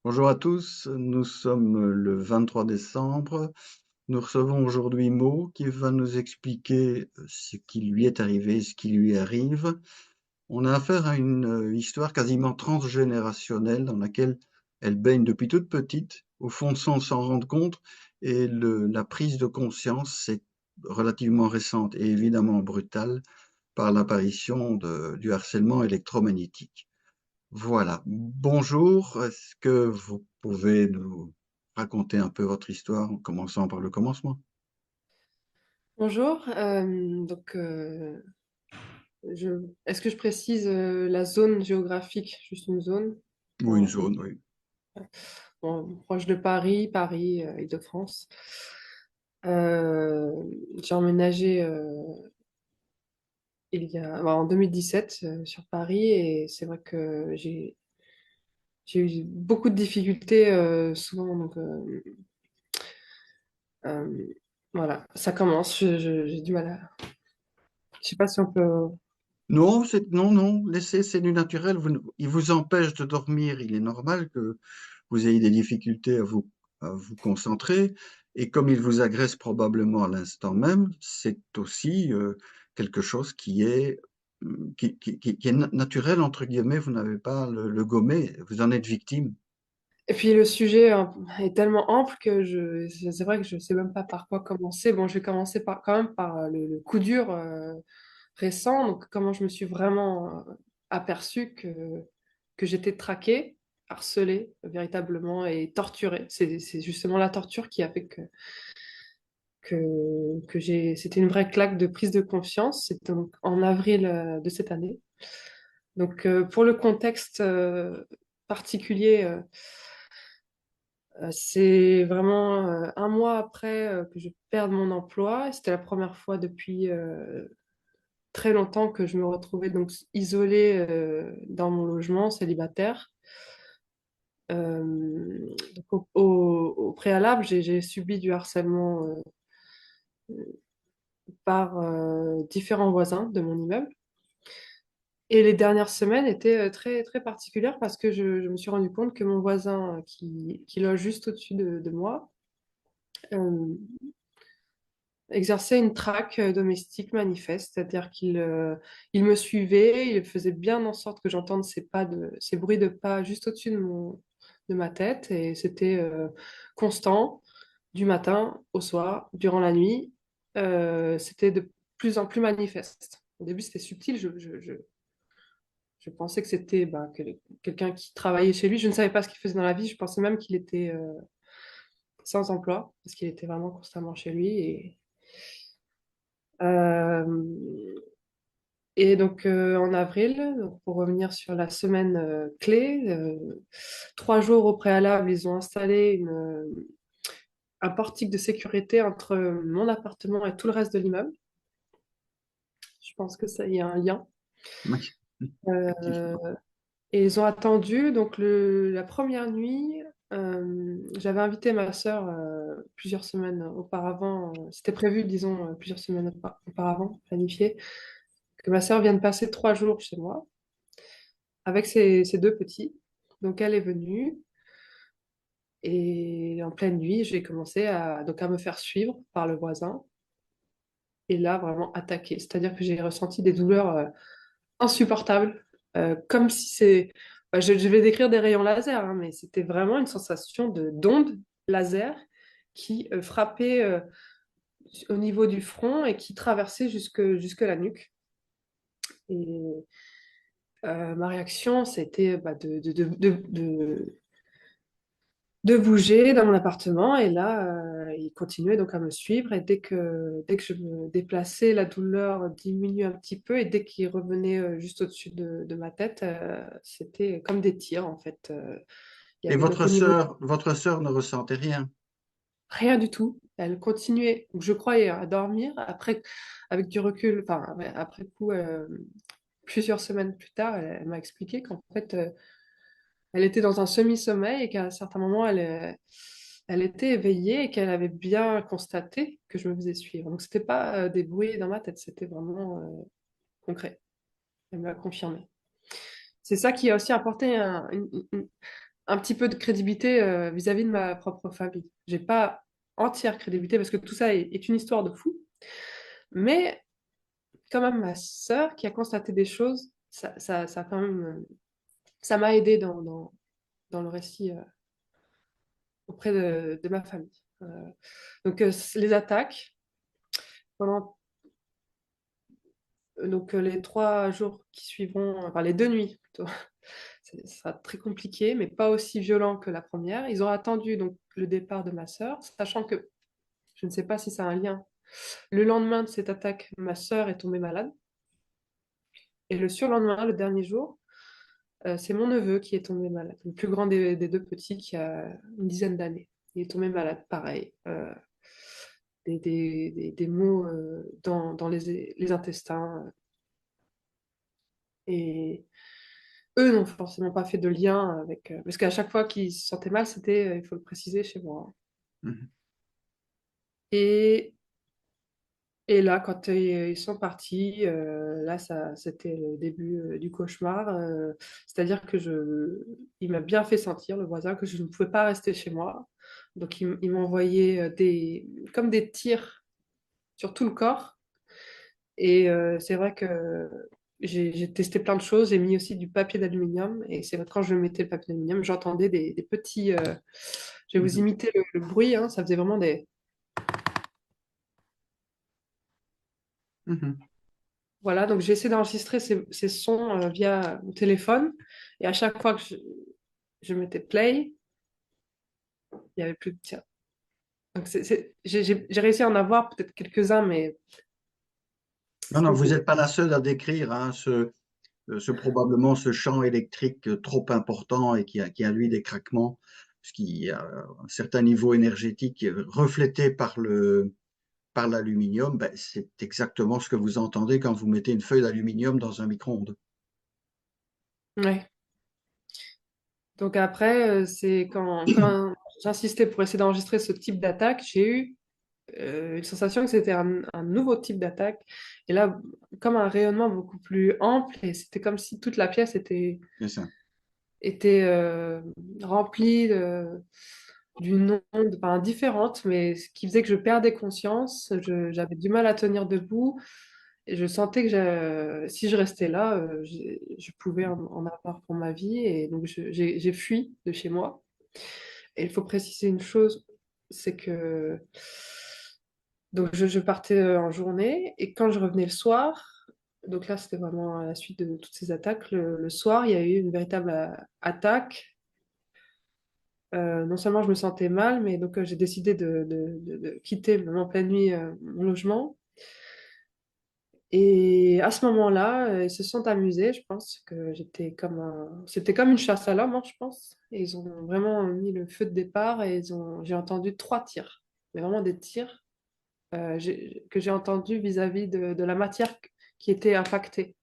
Bonjour à tous, nous sommes le 23 décembre. Nous recevons aujourd'hui Mo qui va nous expliquer ce qui lui est arrivé, ce qui lui arrive. On a affaire à une histoire quasiment transgénérationnelle dans laquelle elle baigne depuis toute petite, au fond sans s'en rendre compte, et la prise de conscience est relativement récente et évidemment brutale par l'apparition du harcèlement électromagnétique. Voilà. Bonjour, est-ce que vous pouvez nous raconter un peu votre histoire en commençant par le commencement? Bonjour, est-ce que je précise la zone géographique, juste une zone? Ou une Bon, zone, oui. proche de Paris, Île-de-France. Euh, j'ai emménagé en 2017 sur Paris et c'est vrai que j'ai eu beaucoup de difficultés souvent. Euh, voilà, ça commence, j'ai du mal à... Je sais pas si on peut... Non, non, laissez, c'est du naturel. Il vous empêche de dormir. Il est normal que vous ayez des difficultés à vous concentrer. Et comme il vous agresse probablement à l'instant même, c'est aussi quelque chose qui est naturel, entre guillemets. Vous n'avez pas le gommer. Vous en êtes victime. Et puis le sujet est tellement ample que c'est vrai que je sais même pas par quoi commencer. Bon, je vais commencer quand même par le coup dur récent. Donc, comment je me suis vraiment aperçue que j'étais traquée, harcelée véritablement et torturée. C'est justement la torture qui a fait c'était une vraie claque de prise de confiance. C'était donc en avril de cette année. Donc, pour le contexte particulier, c'est vraiment un mois après que je perde mon emploi. Et c'était la première fois depuis très longtemps que je me retrouvais donc isolée dans mon logement, célibataire. Au préalable, j'ai subi du harcèlement par différents voisins de mon immeuble. Et les dernières semaines étaient très, très particulières parce que je me suis rendu compte que mon voisin qui loge juste au-dessus de moi euh, exerçait une traque domestique manifeste, c'est-à-dire il me suivait, il faisait bien en sorte que j'entende ces bruits de pas juste au-dessus de ma tête, et c'était constant, du matin au soir, durant la nuit. C'était de plus en plus manifeste. Au début, c'était subtil, je pensais que c'était quelqu'un qui travaillait chez lui. Je ne savais pas ce qu'il faisait dans la vie, je pensais même qu'il était sans emploi, parce qu'il était vraiment constamment chez lui. Euh, Et donc en avril, donc, pour revenir sur la semaine clé, 3 jours au préalable, ils ont installé un portique de sécurité entre mon appartement et tout le reste de l'immeuble. Je pense que ça y a un lien. Oui, Euh, effectivement. et ils ont attendu. Donc la première nuit, j'avais invité ma sœur plusieurs semaines auparavant. C'était prévu, disons, plusieurs semaines auparavant, planifié, que ma sœur vienne passer 3 jours chez moi avec ses deux petits. Donc elle est venue et en pleine nuit, j'ai commencé à me faire suivre par le voisin et là vraiment attaquer. C'est-à-dire que j'ai ressenti des douleurs insupportables, comme si je vais décrire des rayons laser, hein, mais c'était vraiment une sensation de d'onde laser qui frappait au niveau du front et qui traversait jusque la nuque. Et ma réaction, c'était de bouger dans mon appartement. Et là, il continuait donc à me suivre. Et dès que je me déplaçais, la douleur diminuait un petit peu. Et dès qu'il revenait juste au-dessus de ma tête, c'était comme des tirs, en fait. Il y Et avait donc au niveau votre sœur ne ressentait rien. rien du tout. Elle continuait, donc, je croyais, à dormir. Après, avec du recul, enfin, ouais, après coup, plusieurs semaines plus tard, elle m'a expliqué qu'en fait, elle était dans un semi-sommeil et qu'à un certain moment, elle était éveillée et qu'elle avait bien constaté que je me faisais suivre. Donc, c'était pas des bruits dans ma tête, c'était vraiment concret. Elle me l'a confirmé. C'est ça qui a aussi apporté un petit peu de crédibilité vis-à-vis de ma propre famille. J'ai pas entière crédibilité parce que tout ça est une histoire de fou. Mais quand même, ma sœur qui a constaté des choses, ça quand même, ça m'a aidé dans le récit auprès de ma famille. Les attaques, pendant les 3 jours qui suivront, enfin les 2 nuits plutôt, ça sera très compliqué, mais pas aussi violent que la première. Ils ont attendu donc le départ de ma sœur, sachant que je ne sais pas si ça a un lien. Le lendemain de cette attaque, ma sœur est tombée malade. Et le surlendemain, le dernier jour, c'est mon neveu qui est tombé malade, le plus grand des deux petits qui a une dizaine d'années. Il est tombé malade, pareil. Des maux dans les intestins. Et eux n'ont forcément pas fait de lien avec. Parce qu'à chaque fois qu'ils se sentaient mal, c'était, il faut le préciser, chez moi. Mhm. Et, et là, quand ils sont partis, là, c'était le début du cauchemar. C'est-à-dire il m'a bien fait sentir, le voisin, que je ne pouvais pas rester chez moi. Donc, il m'a envoyé comme des tirs sur tout le corps. Et c'est vrai que j'ai testé plein de choses. J'ai mis aussi du papier d'aluminium. Et c'est vrai que quand je mettais le papier d'aluminium, j'entendais des petits. Je vais vous Mhm. imiter le bruit, hein, ça faisait vraiment des. Mhm. Voilà, donc j'ai essayé d'enregistrer ces sons via mon téléphone. Et à chaque fois que je mettais play, il n'y avait plus de tirs. Donc j'ai réussi à en avoir peut-être quelques-uns, mais Non, non, vous beaucoup. n'êtes pas la seule à décrire hein, probablement ce champ électrique trop important et qui a lui des craquements, puisqu'il y a un certain niveau énergétique reflété par l'aluminium, ben, c'est exactement ce que vous entendez quand vous mettez une feuille d'aluminium dans un micro-ondes. Ouais. Donc après, c'est quand j'insistais pour essayer d'enregistrer ce type d'attaque, j'ai eu une sensation que c'était un nouveau type d'attaque. Et là, comme un rayonnement beaucoup plus ample, et c'était comme si toute la pièce C'est ça. était remplie d'une onde, enfin, différente, mais ce qui faisait que je perdais conscience, j'avais du mal à tenir debout, et je sentais que si je restais là, je pouvais en avoir pour ma vie, et donc j'ai fui de chez moi. Et il faut préciser une chose, c'est que donc je partais en journée et quand je revenais le soir, donc là c'était vraiment à la suite de toutes ces attaques, le soir il y a eu une véritable attaque. Non seulement je me sentais mal, mais donc j'ai décidé de quitter même en pleine nuit mon logement. Et à ce moment-là, ils se sont amusés, je pense que c'était comme une chasse à l'homme, hein, je pense. Et ils ont vraiment mis le feu de départ et j'ai entendu 3 tirs, mais vraiment des tirs que j'ai entendus vis-à-vis de la matière qui était impactée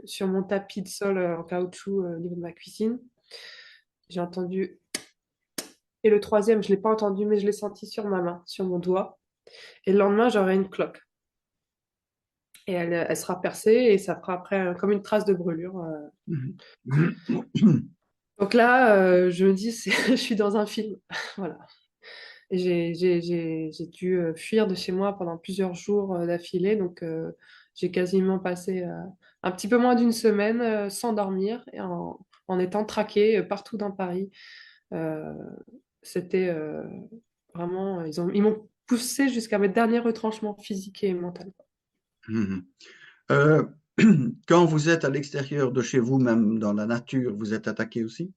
sur mon tapis de sol en caoutchouc au niveau de ma cuisine. J'ai entendu. Et le troisième, je ne l'ai pas entendu, mais je l'ai senti sur ma main, sur mon doigt. Et le lendemain, j'aurai une cloque. Et elle sera percée et ça fera après comme une trace de brûlure. Donc là, je me dis, je suis dans un film. Voilà. Et j'ai dû fuir de chez moi pendant plusieurs jours d'affilée. Donc, j'ai quasiment passé un petit peu moins d'une semaine sans dormir et en étant traquée partout dans Paris. Euh, C'était vraiment, ils m'ont poussé jusqu'à mes derniers retranchements physiques et mentaux. Euh, Quand vous êtes à l'extérieur de chez vous, même dans la nature, vous êtes attaqué aussi?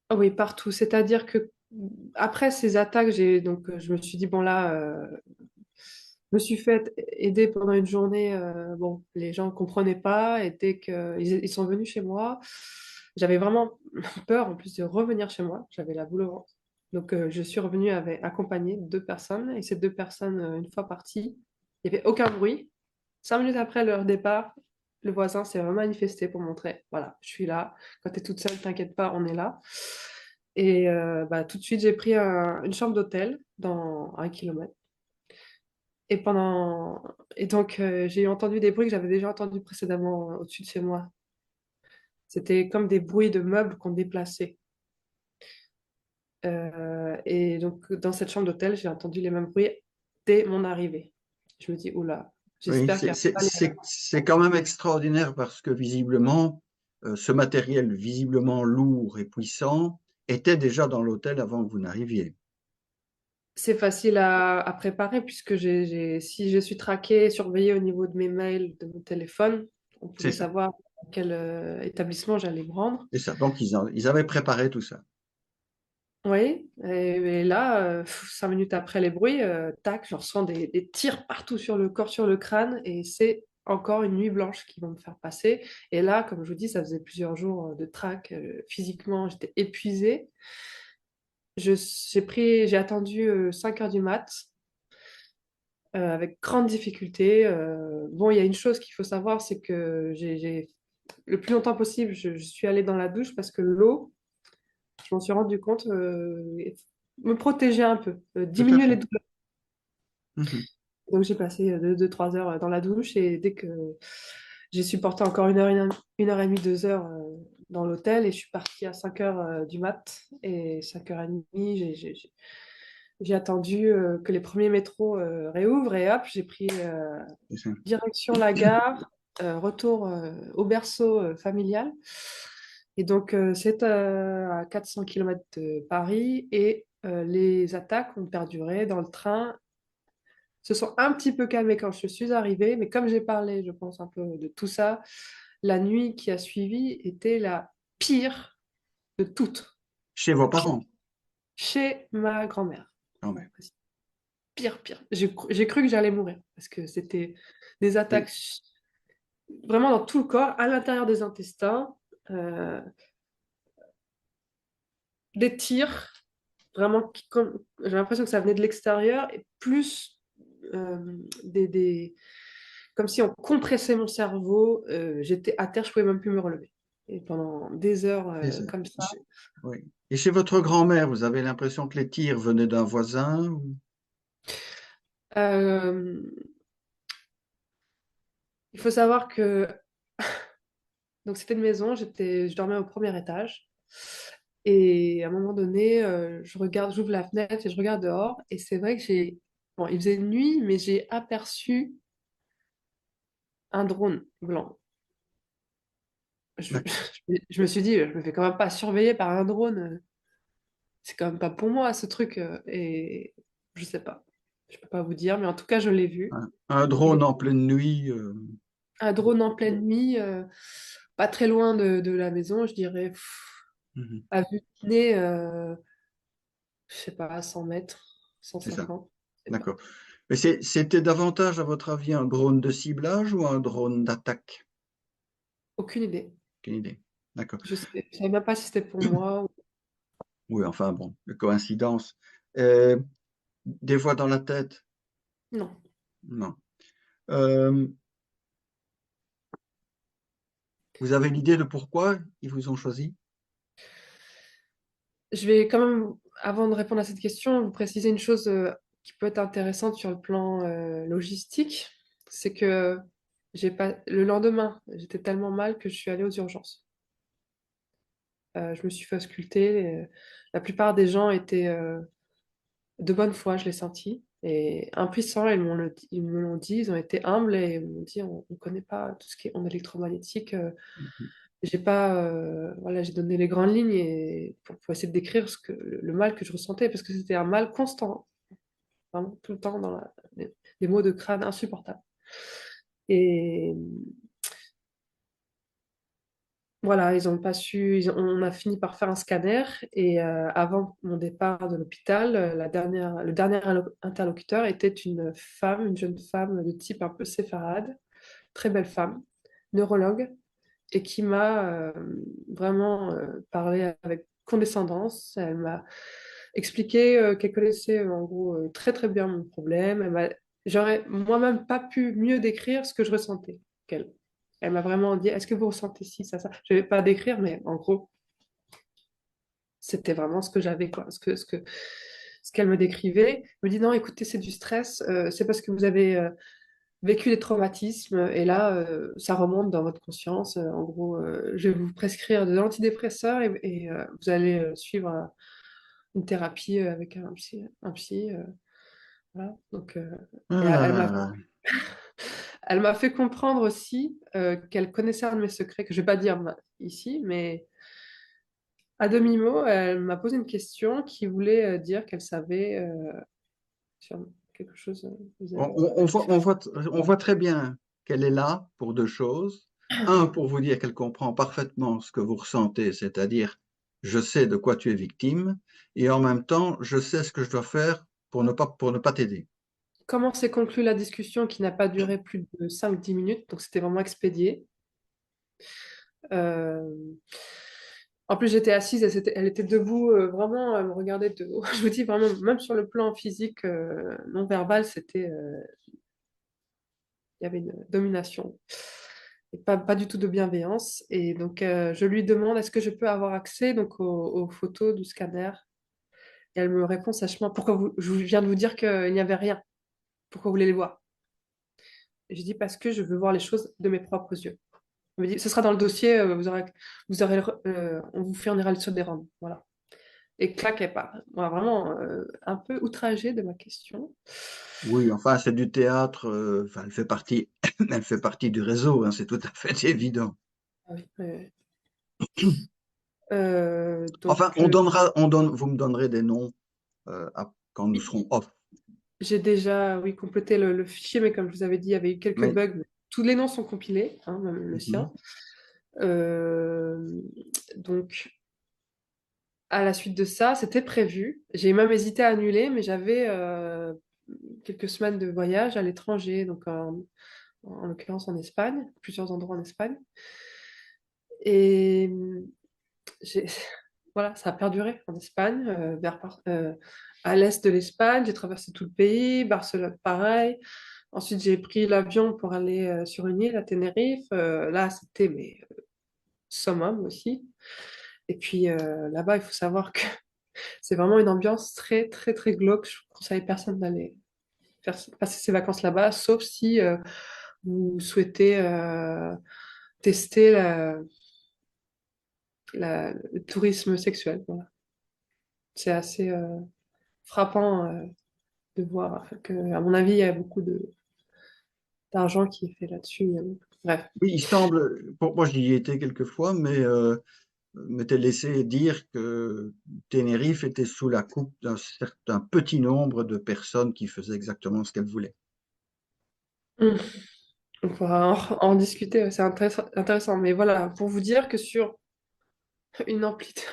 Ah oui, partout. C'est-à-dire que après ces attaques, je me suis dit, bon là, je me suis fait aider pendant une journée. Bon, les gens ne comprenaient pas et dès qu'ils ils sont venus chez moi, j'avais vraiment peur en plus de revenir chez moi. J'avais la boule au ventre. Donc je suis revenue accompagnée de 2 personnes et ces 2 personnes, une fois parties, il n'y avait aucun bruit. 5 minutes après leur départ, le voisin s'est manifesté pour montrer, voilà, je suis là. Quand tu es toute seule, t'inquiète pas, on est là. Et bah, tout de suite, j'ai pris une chambre d'hôtel dans 1 kilomètre. Et et donc, j'ai entendu des bruits que j'avais déjà entendus précédemment au-dessus de chez moi. C'était comme des bruits de meubles qu'on déplaçait. Et donc, dans cette chambre d'hôtel, j'ai entendu les mêmes bruits dès mon arrivée. Je me dis, oula, Oui, j'espère qu'il n'y a pas les... c'est quand même extraordinaire parce que visiblement, ce matériel visiblement lourd et puissant était déjà dans l'hôtel avant que vous n'arriviez. C'est facile à préparer puisque si je suis traquée, surveillée au niveau de mes mails, de mon téléphone, on C'est pouvait ça. savoir à quel établissement j'allais me rendre. C'est ça. Donc, ils avaient préparé tout ça. Oui, et là, 5 minutes après les bruits, tac, je ressens des tirs partout sur le corps, sur le crâne, et c'est encore une nuit blanche qui va me faire passer. Et là, comme je vous dis, ça faisait plusieurs jours de trac, physiquement, j'étais épuisée. J'ai attendu 5 heures du mat, avec grande difficulté. Bon, il y a une chose qu'il faut savoir, c'est que le plus longtemps possible, je suis allée dans la douche parce que l'eau, je m'en suis rendu compte, me protégeait un peu, Tout à diminuer les fait. douleurs. Mhm. Donc j'ai passé 2, 3 heures dans la douche et dès que j'ai supporté encore 1 heure et demie, 2 heures dans l'hôtel et je suis partie à 5 heures du mat et 5 heures et demie, j'ai attendu que les premiers métros réouvrent et hop, j'ai pris C'est ça. direction la gare, retour au berceau familial. Et donc c'est à 400 km de Paris et les attaques ont perduré dans le train se sont un petit peu calmés quand je suis arrivée, mais comme j'ai parlé, je pense, un peu de tout ça, la nuit qui a suivi était la pire de toutes. Chez vos parents, Chez ma grand-mère. quand même. Pire, pire. J'ai cru que j'allais mourir parce que c'était des Oui. attaques vraiment dans tout le corps, à l'intérieur des intestins, euh, des tirs, vraiment, j'ai l'impression que ça venait de l'extérieur, et plus des, comme si on compressait mon cerveau. J'étais à terre, je pouvais même plus me relever. Et pendant des heures C'est ça. comme ça. Chez- Oui. Et chez votre grand-mère, vous avez l'impression que les tirs venaient d'un voisin Euh, il faut savoir que donc c'était une maison, je dormais au premier étage. Et à un moment donné, j'ouvre la fenêtre et je regarde dehors. Et c'est vrai que bon, il faisait nuit, mais j'ai aperçu un drone blanc. Je, D'accord. je me suis dit, je me fais quand même pas surveiller par un drone. C'est quand même pas pour moi ce truc. Et je sais pas. Je peux pas vous dire, mais en tout cas, je l'ai vu. Un Il drone est en pleine nuit. un drone en pleine nuit, pas très loin de la maison, je dirais, Mhm. à vue de nez, je sais pas, 100 mètres, C'est ça. 150, je sais pas. D'accord. Mais c'était davantage, à votre avis, un drone de ciblage ou un drone d'attaque? Aucune idée. Aucune idée. D'accord. Je savais même pas si c'était pour moi. Oui, enfin bon, coïncidence. Des voix dans la tête? Non. Non. Euh, vous avez l'idée de pourquoi ils vous ont choisi? Je vais quand même, avant de répondre à cette question, vous préciser une chose qui peut être intéressante sur le plan logistique. C'est que le lendemain, j'étais tellement mal que je suis allée aux urgences. Je me suis fait ausculter. La plupart des gens étaient de bonne foi, je l'ai senti. Et impuissants, ils me l'ont dit, ils ont été humbles et ils m'ont dit on ne connaît pas tout ce qui est ondes électromagnétiques. J'ai pas, voilà, j'ai donné les grandes lignes pour essayer de décrire le mal que je ressentais, parce que c'était un mal constant, vraiment, tout le temps, des maux de crâne insupportables. Et voilà, ils ont pas su, on a fini par faire un scanner, et avant mon départ de l'hôpital, le dernier interlocuteur était une femme, une jeune femme de type un peu séfarade, très belle femme, neurologue, et qui m'a vraiment parlé avec condescendance. Elle m'a expliqué qu'elle connaissait en gros très très bien mon problème. J'aurais moi-même pas pu mieux décrire ce que je ressentais qu'elle. Elle m'a vraiment dit, est-ce que vous ressentez ci, ça, ça? Je ne vais pas décrire, mais en gros, c'était vraiment ce que j'avais, quoi. Ce qu'elle me décrivait. Elle me dit, non, écoutez, c'est du stress. C'est parce que vous avez vécu des traumatismes et là, ça remonte dans votre conscience. En gros, je vais vous prescrire des antidépresseurs et vous allez suivre une thérapie avec un psy. Voilà. Donc, et Ah, elle m'a fait comprendre aussi qu'elle connaissait un de mes secrets que je vais pas dire ici, mais à demi-mot, elle m'a posé une question qui voulait dire qu'elle savait sur quelque chose on voit très bien qu'elle est là pour deux choses. Un, pour vous dire qu'elle comprend parfaitement ce que vous ressentez, c'est-à-dire je sais de quoi tu es victime, et en même temps, je sais ce que je dois faire pour ne pas t'aider. comment s'est conclue la discussion qui n'a pas duré plus de 5 10 minutes, donc c'était vraiment expédié. Euh, En plus, j'étais assise, elle était debout, vraiment, elle me regardait de haut. Je vous dis vraiment, même sur le plan physique, non verbal, il y avait une domination et pas du tout de bienveillance. Et donc, je lui demande, est-ce que je peux avoir accès donc aux photos du scanner? Et elle me répond sèchement, je viens de vous dire qu'il n'y avait rien. Pourquoi vous voulez les voir? Et je dis, parce que je veux voir les choses de mes propres yeux. On me dit, ce sera dans le dossier, on vous fournira le des rentes. Voilà. Et clac, elle part. Voilà, vraiment un peu outragée de ma question. Oui, enfin, c'est du théâtre, enfin, elle fait partie, elle fait partie du réseau, hein, c'est tout à fait évident. Ah oui, Enfin, donc, vous me donnerez des noms quand nous oui, serons off. j'ai déjà oui, complété le fichier, mais comme je vous avais dit, il y avait eu quelques Mais, bugs. Tous les noms sont compilés, hein, même le mhm. sien. Euh, donc, à la suite de ça, c'était prévu. J'ai même hésité à annuler, mais j'avais quelques semaines de voyage à l'étranger, donc en l'occurrence en Espagne, plusieurs endroits en Espagne. Et j'ai- voilà, ça a perduré en Espagne, à l'est de l'Espagne. J'ai traversé tout le pays, Barcelone pareil. Ensuite, j'ai pris l'avion pour aller sur une île à Tenerife. Là, c'était mais summum aussi. Et puis là-bas, il faut savoir que c'est vraiment une ambiance très, très, très glauque. Je ne conseille personne d'aller passer ses vacances là-bas, sauf si vous souhaitez tester le tourisme sexuel. Voilà. C'est assez frappant de voir que, à mon avis, il y a beaucoup d'argent qui est fait là-dessus. Bref. Oui, il semble, pour moi j'y ai été quelques fois, mais m'était laissé dire que Tenerife était sous la coupe d'un certain petit nombre de personnes qui faisaient exactement ce qu'elles voulaient. Hum. On pourra en discuter, c'est intéressant. Mais voilà, pour vous dire que sur une amplitude,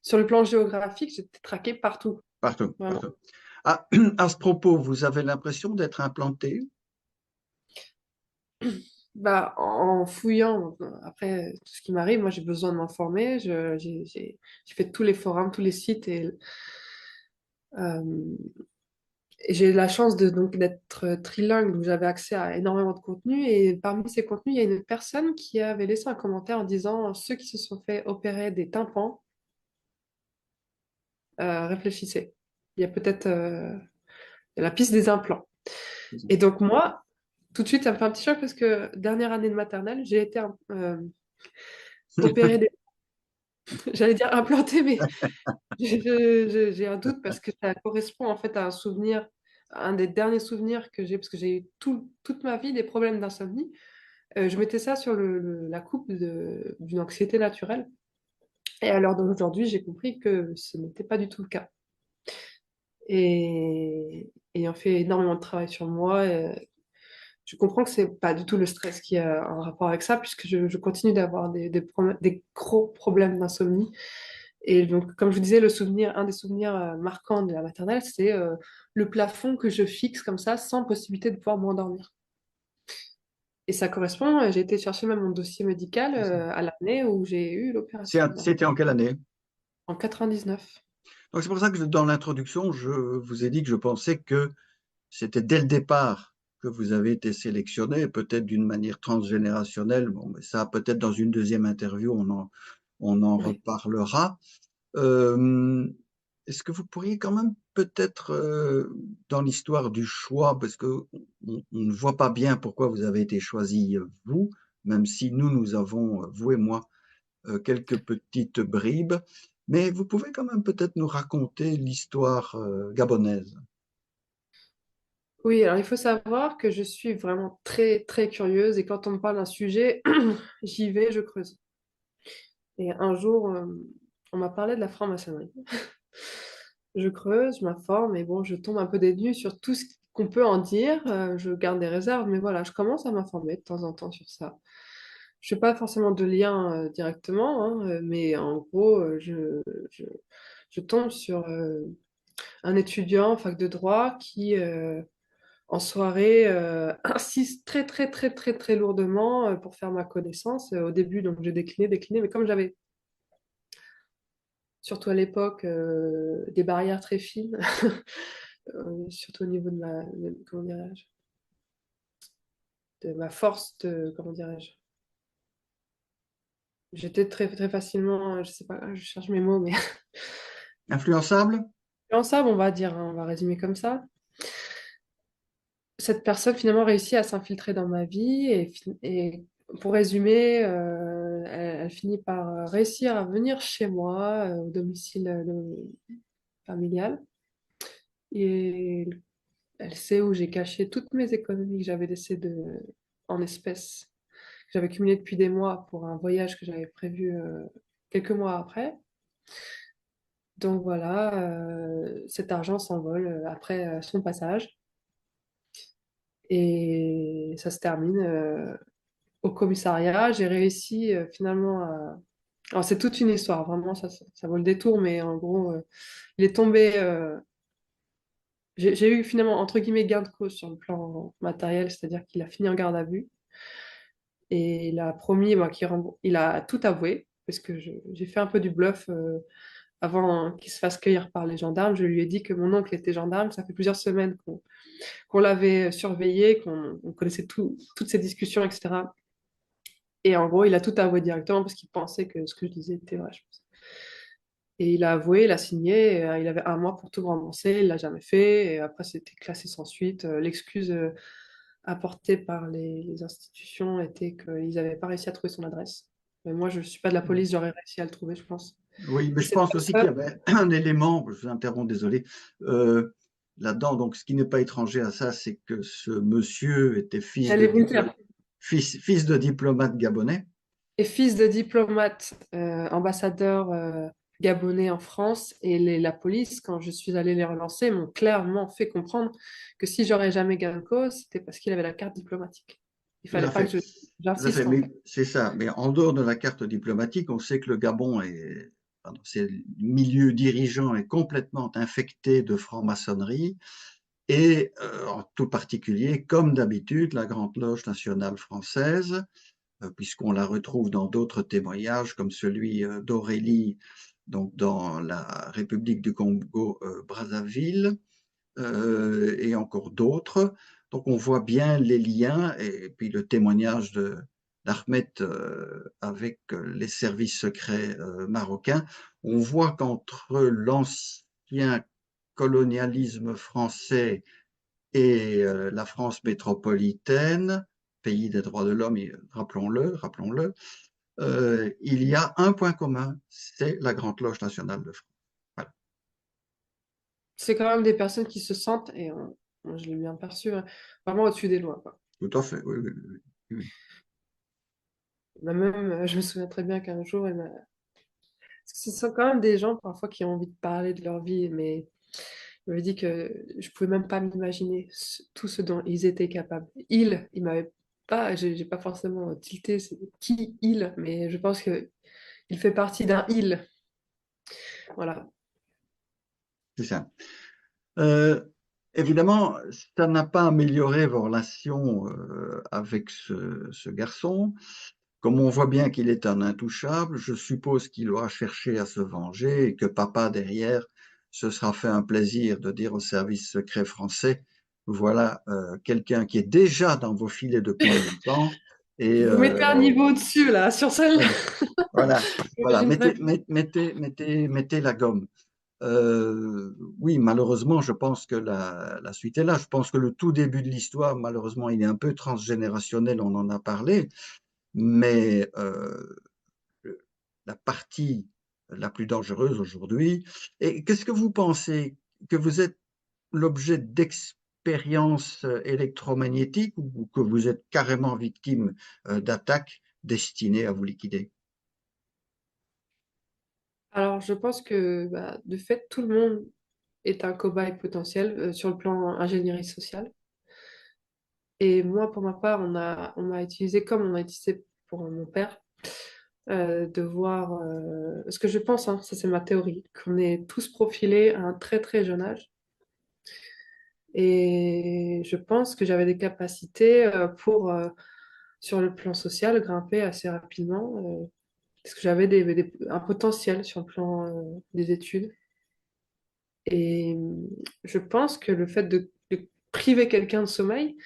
sur le plan géographique, j'étais traquée partout, Partout, vraiment. partout. Ah, à ce propos, vous avez l'impression d'être implanté? Bah, en fouillant, après tout ce qui m'arrive, moi j'ai besoin de m'informer. J'ai fait tous les forums, tous les sites euh, et j'ai eu la chance donc d'être trilingue, donc j'avais accès à énormément de contenu. Et parmi ces contenus, il y a une personne qui avait laissé un commentaire en disant ceux qui se sont fait opérer des tympans, réfléchissez. Il y a peut-être la piste des implants. Et donc moi, tout de suite, ça me fait un petit choc parce que dernière année de maternelle, j'ai été opérée j'allais dire implantée, mais j'ai un doute parce que ça correspond en fait à un souvenir, un des derniers souvenirs que j'ai, parce que j'ai eu toute ma vie des problèmes d'insomnie. Je mettais ça sur la coupe d'une anxiété naturelle. Et à l'heure d'aujourd'hui, j'ai compris que ce n'était pas du tout le cas. Et ayant fait énormément de travail sur moi, je comprends que c'est pas du tout le stress qui a un rapport avec ça, puisque je continue d'avoir des gros problèmes d'insomnie. Et donc, comme je vous disais, un des souvenirs marquants de la maternelle, c'est le plafond que je fixe comme ça, sans possibilité de pouvoir m'endormir. Et ça correspond, j'ai été chercher même mon dossier médical à l'année où j'ai eu l'opération, voilà, C'était en quelle année? en 99. Donc c'est pour ça que dans l'introduction, je vous ai dit que je pensais que c'était dès le départ que vous avez été sélectionné, peut-être d'une manière transgénérationnelle. Bon, mais ça, peut-être dans une deuxième interview, on en Oui. reparlera. Euh, est-ce que vous pourriez quand même peut-être, dans l'histoire du choix, parce que on ne voit pas bien pourquoi vous avez été choisi, vous, même si nous avons, vous et moi, quelques petites bribes, mais vous pouvez quand même peut-être nous raconter l'histoire, gabonaise. Oui, alors il faut savoir que je suis vraiment très, très curieuse et quand on me parle d'un sujet, j'y vais, je creuse. Et un jour, on m'a parlé de la franc-maçonnerie. Je creuse, je m'informe et bon, je tombe un peu des nues sur tout ce qu'on peut en dire. Je garde des réserves, mais voilà, je commence à m'informer de temps en temps sur ça. Je fais pas forcément de lien directement, hein, mais en gros, je, je tombe sur un étudiant en fac de droit qui, en soirée, insiste très, très, très, très, très lourdement pour faire ma connaissance. Au début, donc j'ai décliné, décliné, mais comme j'avais, surtout à l'époque, des barrières très fines, surtout au niveau comment dirais-je, de ma force de, comment dirais-je, j'étais très, très facilement, je sais pas, je cherche mes mots, mais Influençable? influençable, on va dire, hein, on va résumer comme ça. Cette personne finalement réussit à s'infiltrer dans ma vie et pour résumer, elle finit par réussir à venir chez moi au domicile familial et elle sait où j'ai caché toutes mes économies que j'avais laissées en espèces, que j'avais cumulées depuis des mois pour un voyage que j'avais prévu quelques mois après. Donc voilà, cet argent s'envole après son passage et ça se termine au commissariat. J'ai réussi finalement à... Alors c'est toute une histoire, vraiment, ça vaut le détour, mais en gros, il est tombé... j'ai eu finalement, entre guillemets, gain de cause sur le plan matériel, c'est-à-dire qu'il a fini en garde à vue et il a promis, bah, il a tout avoué, parce que j'ai fait un peu du bluff avant qu'il se fasse cueillir par les gendarmes. Je lui ai dit que mon oncle était gendarme, ça fait plusieurs semaines qu'on l'avait surveillé, qu'on connaissait toutes ces discussions, etc. Et en gros, il a tout avoué directement parce qu'il pensait que ce que je disais était vrai, je pense. Et il a avoué, il a signé, et, il avait un mois pour tout rembourser, il l'a jamais fait, et après c'était classé sans suite. L'excuse apportée par les institutions était qu'ils n'avaient pas réussi à trouver son adresse. Mais moi, je ne suis pas de la police, j'aurais réussi à le trouver, je pense. Oui, mais Et je cette pense aussi qu'il y personne, avait un élément, je vous interromps, désolé, euh, là-dedans. Donc, ce qui n'est pas étranger à ça, c'est que ce monsieur était j'allais vous le dire, fils de diplomate gabonais. est fils de diplomate, ambassadeur gabonais en France, et la police, quand je suis allée les relancer, m'ont clairement fait comprendre que si j'aurais jamais gain de cause, c'était parce qu'il avait la carte diplomatique. Il Tout fallait à pas fait. que Tout à fait. j'insiste en Mais fait. c'est ça. Mais en dehors de la carte diplomatique, on sait que le Gabon est, pardon, c'est le milieu dirigeant est complètement infecté de franc-maçonnerie. Et en tout particulier, comme d'habitude, la Grande Loge nationale française, puisqu'on la retrouve dans d'autres témoignages, comme celui d'Aurélie, donc dans la République du Congo, Brazzaville, et encore d'autres. Donc on voit bien les liens, et puis le témoignage d'Ahmed avec les services secrets marocains. On voit qu'entre l'ancien colonialisme français et la France métropolitaine, pays des droits de l'homme, rappelons-le, il y a un point commun, c'est la Grande Loge nationale de France. Voilà. C'est quand même des personnes qui se sentent, et moi, je l'ai bien perçu, hein, vraiment au-dessus des lois, quoi. Tout à fait, oui, oui, oui, oui. Même, je me souviens très bien qu'un jour, parce que ce sont quand même des gens parfois qui ont envie de parler de leur vie, mais il m'avait dit que je pouvais même pas m'imaginer tout ce dont ils étaient capables. Il m'avait pas, j'ai pas forcément tilté c'est qui il, mais je pense que il fait partie d'un il. Voilà. C'est ça. Euh, Évidemment, ça n'a pas amélioré vos relations avec ce garçon. Comme on voit bien qu'il est un intouchable, je suppose qu'il aura cherché à se venger et que papa, derrière, se sera fait un plaisir de dire au service secret français, voilà quelqu'un qui est déjà dans vos filets depuis longtemps. Et Vous mettez un niveau au-dessus là, sur celle-là. voilà, voilà, voilà, J'imagine très bien. mettez la gomme. Oui, malheureusement, je pense que la suite est là. Je pense que le tout début de l'histoire, malheureusement, il est un peu transgénérationnel, on en a parlé, mais le- la partie la plus dangereuse aujourd'hui. Et qu'est-ce que vous pensez que vous êtes l'objet d'expériences électromagnétiques ou que vous êtes carrément victime d'attaques destinées à vous liquider? Alors, je pense que bah, de fait, tout le monde est un cobaye potentiel sur le plan ingénierie sociale. Et moi, pour ma part, on m'a utilisé comme on a utilisé pour mon père, de voir ce que je pense, hein, ça c'est ma théorie, qu'on est tous profilés à un très très jeune âge. Et je pense que j'avais des capacités pour, sur le plan social, grimper assez rapidement, parce que j'avais un potentiel sur le plan des études. Et je pense que le fait de priver quelqu'un de sommeil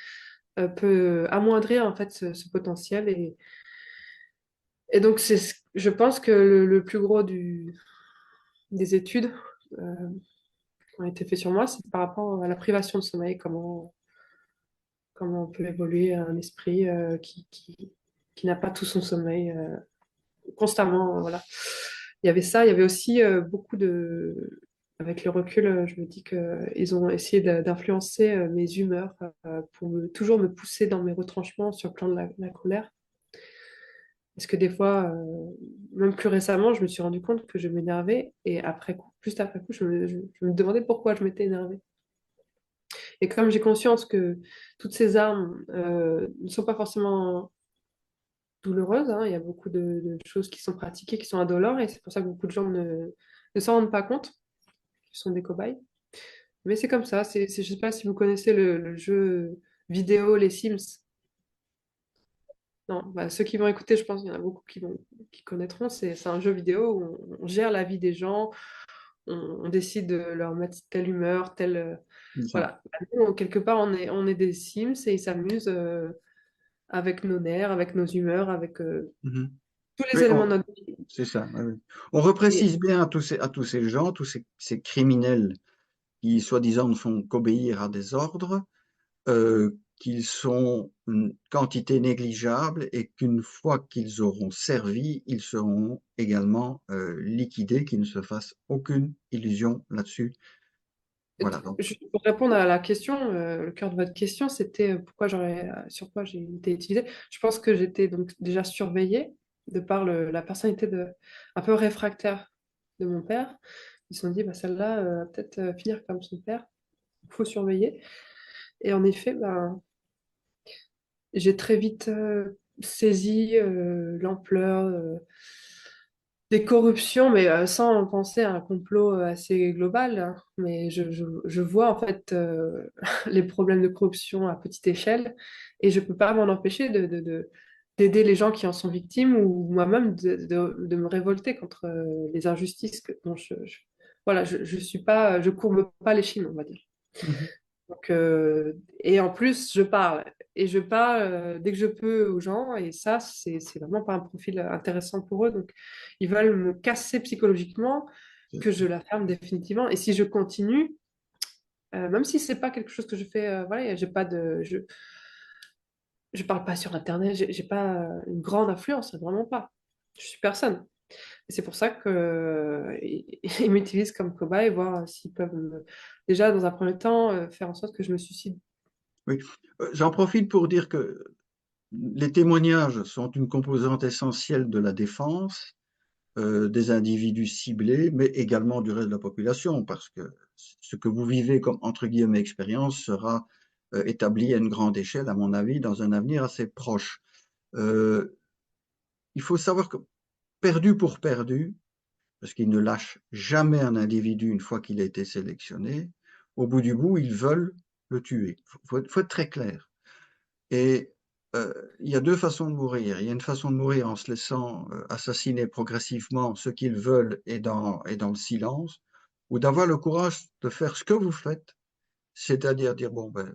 peut amoindrir en fait ce potentiel. Et donc, je pense que le plus gros des études euh, qui ont été faites sur moi, c'est par rapport à la privation de sommeil, comment on peut évoluer un esprit qui n'a pas tout son sommeil constamment. Voilà. Il y avait ça, il y avait aussi beaucoup de. Avec le recul, je me dis qu'ils ont essayé d'influencer mes humeurs pour toujours me pousser dans mes retranchements sur le plan de la colère. Parce que des fois, même plus récemment, je me suis rendu compte que je m'énervais et après coup, juste après coup, je me demandais pourquoi je m'étais énervée. Et comme j'ai conscience que toutes ces armes ne sont pas forcément douloureuses, hein, il y a beaucoup de choses qui sont pratiquées, qui sont indolores, et c'est pour ça que beaucoup de gens ne s'en rendent pas compte, qu'ils sont des cobayes. Mais c'est comme ça, je sais pas si vous connaissez le jeu vidéo Les Sims. Non, bah, ceux qui vont écouter, je pense qu'il y en a beaucoup qui connaîtront. C'est un jeu vidéo où on gère la vie des gens, on décide de leur mettre telle humeur, telle. C'est ça. Voilà. Bah, nous, quelque part, on est des Sims et ils s'amusent avec nos nerfs, avec nos humeurs, avec Mhm. tous les Oui, éléments de notre vie. c'est ça. Oui, oui. On Et reprécise bien à tous ces gens, tous ces criminels qui, soi-disant, ne font qu'obéir à des ordres, qu'ils sont une quantité négligeable et qu'une fois qu'ils auront servi, ils seront également liquidés, qu'ils ne se fassent aucune illusion là-dessus. Voilà, donc. pour répondre à la question, le cœur de votre question, c'était pourquoi sur quoi j'ai été utilisée. Je pense que j'étais donc déjà surveillée de par la personnalité un peu réfractaire de mon père. Ils se sont dit, bah, celle-là va peut-être finir comme son père, il faut surveiller. Et en effet, ben, j'ai très vite saisi l'ampleur des corruptions, mais sans penser à un complot assez global, hein. Mais je vois en fait les problèmes de corruption à petite échelle et je peux pas m'en empêcher d'aider les gens qui en sont victimes ou moi-même de me révolter contre les injustices dont voilà, je suis pas, je courbe pas les chines, on va dire. Mhm. Donc, et en plus, je parle. Et je parle dès que je peux aux gens. Et ça, c'est vraiment pas un profil intéressant pour eux. Donc, ils veulent me casser psychologiquement, que je la ferme définitivement. Et si je continue, même si c'est pas quelque chose que je fais, voilà, j'ai pas je parle pas sur Internet, j'ai pas une grande influence, vraiment pas. Je suis personne. Et c'est pour ça que, ils m'utilisent comme cobaye, voir s'ils peuvent déjà, dans un premier temps, faire en sorte que je me suicide. Oui. J'en profite pour dire que les témoignages sont une composante essentielle de la défense des individus ciblés, mais également du reste de la population, parce que ce que vous vivez comme entre guillemets expérience sera établi à une grande échelle, à mon avis, dans un avenir assez proche. Euh, il faut savoir que perdu pour perdu, parce qu'ils ne lâchent jamais un individu une fois qu'il a été sélectionné, au bout du bout, ils veulent le tuer. Faut être très clair. Et il y a deux façons de mourir. Il y a une façon de mourir en se laissant assassiner progressivement ce qu'ils veulent et dans le silence, ou d'avoir le courage de faire ce que vous faites, c'est-à-dire dire, bon, ben,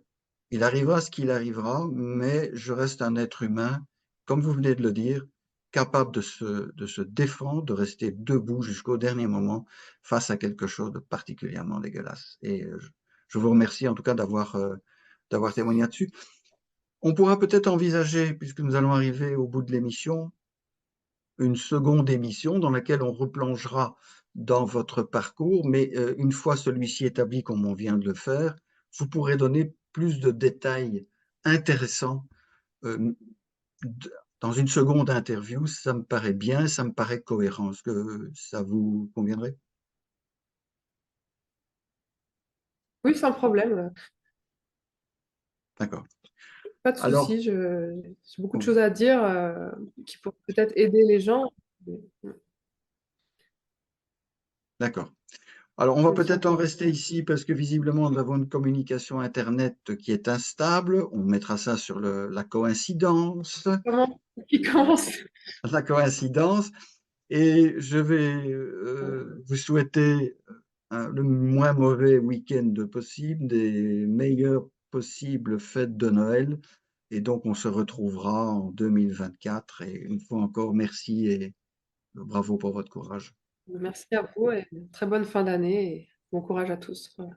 il arrivera ce qu'il arrivera, mais je reste un être humain, comme vous venez de le dire, capable de se défendre, de rester debout jusqu'au dernier moment face à quelque chose de particulièrement dégueulasse. Et je vous remercie en tout cas d'avoir témoigné là-dessus. On pourra peut-être envisager, puisque nous allons arriver au bout de l'émission, une seconde émission dans laquelle on replongera dans votre parcours, mais une fois celui-ci établi comme on vient de le faire, vous pourrez donner plus de détails intéressants euh, dans une seconde interview. Ça me paraît bien, ça me paraît cohérent. Est-ce que ça vous conviendrait? Oui, sans problème. D'accord. Pas de Alors, souci. J'ai beaucoup de choses à dire qui pourraient peut-être aider les gens. d'accord. Alors, on va Oui, sans peut-être en problème. rester ici parce que visiblement, nous avons une communication Internet qui est instable. On mettra ça sur la coïncidence. Comment? Qui commence? La coïncidence. Et je vais vous souhaiter le moins mauvais week-end possible, des meilleures possibles fêtes de Noël. Et donc, on se retrouvera en 2024. Et une fois encore, merci et bravo pour votre courage. Merci à vous et très bonne fin d'année et bon courage à tous. Voilà.